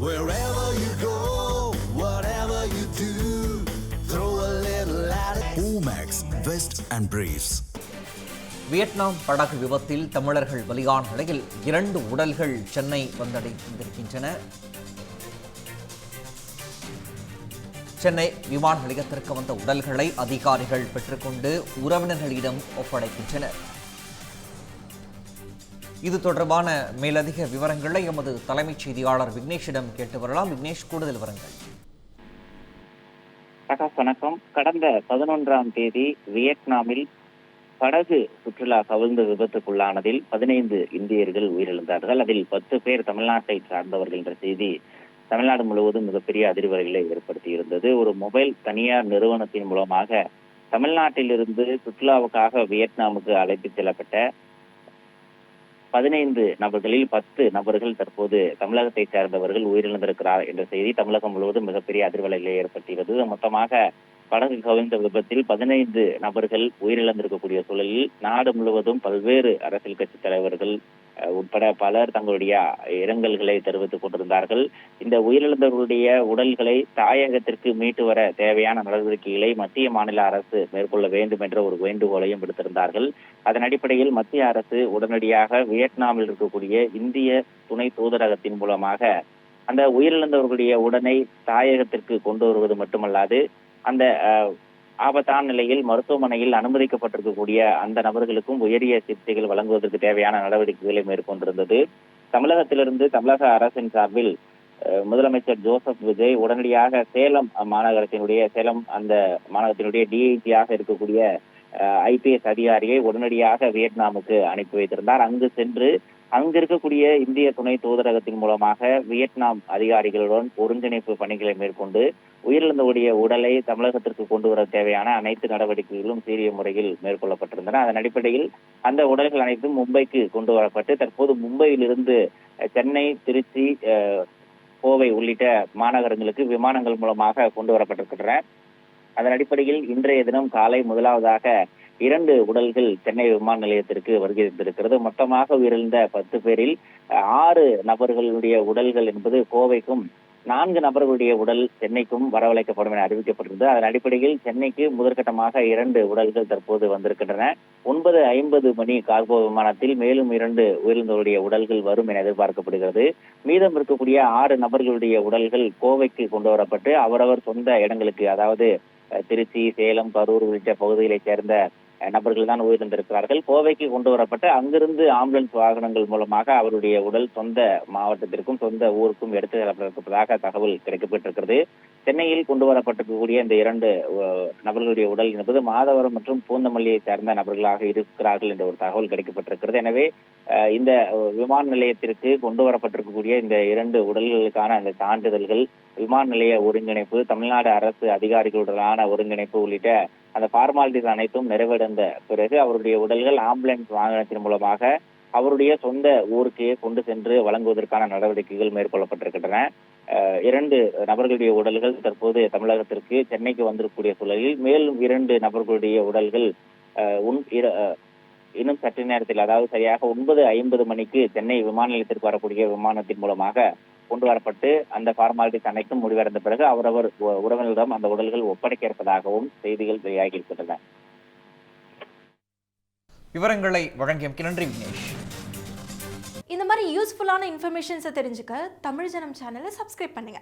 Wherever you go, whatever you do, throw a little at it. Omax, Vest and Briefs. Vietnam படகு விபத்தில் தமிழர்கள் பலியான நிலையில் 2 உடல்கள் சென்னை வந்தடைந்திருக்கின்றன. சென்னை விமான நிலையத்திற்கு வந்த உடல்களை அதிகாரிகள் பெற்றுக்கொண்டு உறவினர்களிடம் ஒப்படைக்கின்றனர். இது தொடர்பான மேலதிக விவரங்களை எமது தலைமைச் செய்தியாளர் விக்னேஷிடம் கேட்டு வரலாம். விக்னேஷ், கூடுதல் விவரங்கள். வணக்கம். கடந்த 11ஆம் தேதி வியட்நாமில் படகு சுற்றுலா கவிழ்ந்து விபத்துக்குள்ளானதில் 15 இந்தியர்கள் உயிரிழந்தார்கள். அதில் 10 பேர் தமிழ்நாட்டை சார்ந்தவர்கள் என்ற செய்தி தமிழ்நாடு முழுவதும் மிகப்பெரிய அதிர்வலைகளை ஏற்படுத்தியிருந்தது. ஒரு மொபைல் தனியார் நிறுவனத்தின் மூலமாக தமிழ்நாட்டிலிருந்து சுற்றுலாவுக்காக வியட்நாமுக்கு அழைத்துச் செல்லப்பட்ட 15 நபர்களில் 10 நபர்கள் தற்போது தமிழகத்தை சேர்ந்தவர்கள் உயிரிழந்திருக்கிறார் என்ற செய்தி தமிழகம் முழுவதும் மிகப்பெரிய அதிர்வலைகளை ஏற்படுத்தியது. மொத்தமாக படகு கவிழ்ந்த விபத்தில் 15 நபர்கள் உயிரிழந்திருக்கக்கூடிய சூழலில் நாடு முழுவதும் பல்வேறு அரசியல் கட்சி தலைவர்கள் உட்பட பலர் தங்களுடைய இரங்கல்களை தெரிவித்துக் கொண்டிருந்தார்கள். இந்த உயிரிழந்தவர்களுடைய உடல்களை தாயகத்திற்கு மீட்டு வர தேவையான நடவடிக்கைகளை மத்திய மாநில அரசு மேற்கொள்ள வேண்டும் என்ற ஒரு வேண்டுகோளையும் விடுத்திருந்தார்கள். அதன் அடிப்படையில் மத்திய அரசு உடனடியாக வியட்நாமில் இருக்கக்கூடிய இந்திய துணை தூதரகத்தின் மூலமாக அந்த உயிரிழந்தவர்களுடைய உடனை தாயகத்திற்கு கொண்டு வருவது மட்டுமல்லாது அந்த ஆபத்தான நிலையில் மருத்துவமனையில் அனுமதிக்கப்பட்டிருக்கக்கூடிய அந்த நபர்களுக்கும் உயரிய சிகிச்சைகள் வழங்குவதற்கு தேவையான நடவடிக்கைகளை மேற்கொண்டிருந்தது. தமிழகத்திலிருந்து தமிழக அரசின் சார்பில் முதலமைச்சர் ஜோசப் விஜய் உடனடியாக சேலம் அந்த மாநகரத்தினுடைய டிஐஜியாக இருக்கக்கூடிய IPS அதிகாரியை உடனடியாக வியட்நாமுக்கு அனுப்பி வைத்திருந்தார். அங்கு சென்று அங்கு இருக்கக்கூடிய இந்திய துணை தூதரகத்தின் மூலமாக வியட்நாம் அதிகாரிகளுடன் ஒருங்கிணைப்பு பணிகளை மேற்கொண்டு உயிரிழந்தவுடைய உடலை தமிழகத்திற்கு கொண்டு வர தேவையான அனைத்து நடவடிக்கைகளும் சீரிய முறையில் மேற்கொள்ளப்பட்டிருந்தன. அதன் அடிப்படையில் அந்த உடல்கள் அனைத்தும் மும்பைக்கு கொண்டு வரப்பட்டு தற்போது மும்பையிலிருந்து சென்னை, திருச்சி, கோவை உள்ளிட்ட மாநகரங்களுக்கு விமானங்கள் மூலமாக கொண்டு வரப்பட்டிருக்கின்றன. அதன் அடிப்படையில் இன்றைய தினம் காலை முதலாவதாக 2 உடல்கள் சென்னை விமான நிலையத்திற்கு வருகை தந்திருக்கிறது. மொத்தமாக உயிரிழந்த 10 பேரில் 6 நபர்களுடைய உடல்கள் என்பது கோவைக்கும் 4 நபர்களுடைய உடல் சென்னைக்கும் வரவழைக்கப்படும் என அறிவிக்கப்பட்டிருந்தது. அதன் அடிப்படையில் சென்னைக்கு முதற்கட்டமாக 2 உடல்கள் தற்போது வந்திருக்கின்றன. 9:50 மணி கார்கோ விமானத்தில் மேலும் 2 உயிரிழந்தவருடைய உடல்கள் வரும் என எதிர்பார்க்கப்படுகிறது. மீதம் இருக்கக்கூடிய 6 நபர்களுடைய உடல்கள் கோவைக்கு கொண்டு வரப்பட்டு அவரவர் சொந்த இடங்களுக்கு, அதாவது திருச்சி, சேலம், கரூர் உள்ளிட்ட பகுதிகளைச் சேர்ந்த நபர்கள் தான் உயிரிழந்திருக்கிறார்கள். கோவைக்கு கொண்டு வரப்பட்டு அங்கிருந்து ஆம்புலன்ஸ் வாகனங்கள் மூலமாக அவருடைய உடல் சொந்த மாவட்டத்திற்கும் சொந்த ஊருக்கும் எடுத்து செல்லப்பட்டிருப்பதாக தகவல் கிடைக்கப்பட்டிருக்கிறது. சென்னையில் கொண்டு வரப்பட்டிருக்கக்கூடிய இந்த 2 நபர்களுடைய உடல் என்பது மாதவரம் மற்றும் பூந்தமல்லியை சேர்ந்த நபர்களாக இருக்கிறார்கள் என்ற ஒரு தகவல் கிடைக்கப்பட்டிருக்கிறது. எனவே இந்த விமான நிலையத்திற்கு கொண்டு வரப்பட்டிருக்கக்கூடிய இந்த 2 உடல்களுக்கான அந்த சான்றிதழ்கள், விமான நிலைய ஒருங்கிணைப்பு, தமிழ்நாடு அரசு அதிகாரிகளுடனான ஒருங்கிணைப்பு உள்ளிட்ட அந்த ஃபார்மாலிட்டிஸ் அனைத்தும் நிறைவடைந்த பிறகு அவருடைய உடல்கள் ஆம்புலன்ஸ் வாகனத்தின் மூலமாக அவருடைய சொந்த ஊருக்கே கொண்டு சென்று வழங்குவதற்கான நடவடிக்கைகள் மேற்கொள்ளப்பட்டிருக்கின்றன. 2 நபர்களுடைய உடல்கள் தற்போது தமிழகத்திற்கு சென்னைக்கு வந்திருக்கக்கூடிய சூழலில் மேலும் 2 நபர்களுடைய உடல்கள் இன்னும் சற்று நேரத்தில், அதாவது சரியாக 9:50 மணிக்கு சென்னை விமான நிலையத்திற்கு வரக்கூடிய விமானத்தின் மூலமாக கொண்டு வரப்பட்டு அந்த ஃபார்மாலிட்டிஸ் அனைத்தும் முடிவடைந்த பிறகு அவரவர் உறவினரிடம் அந்த உடல்கள் ஒப்படைக்க இருப்பதாகவும் செய்திகள் வெளியாகி இருக்கின்றன. விவரங்களை வழங்கியமைக்கு நன்றி விக்னேஷ். இந்த மாதிரி யூஸ்ஃபுல்லான இன்ஃபர்மேஷன்ஸை தெரிஞ்சுக்க தமிழ் ஜனம் சேனலை சப்ஸ்கிரைப் பண்ணுங்க.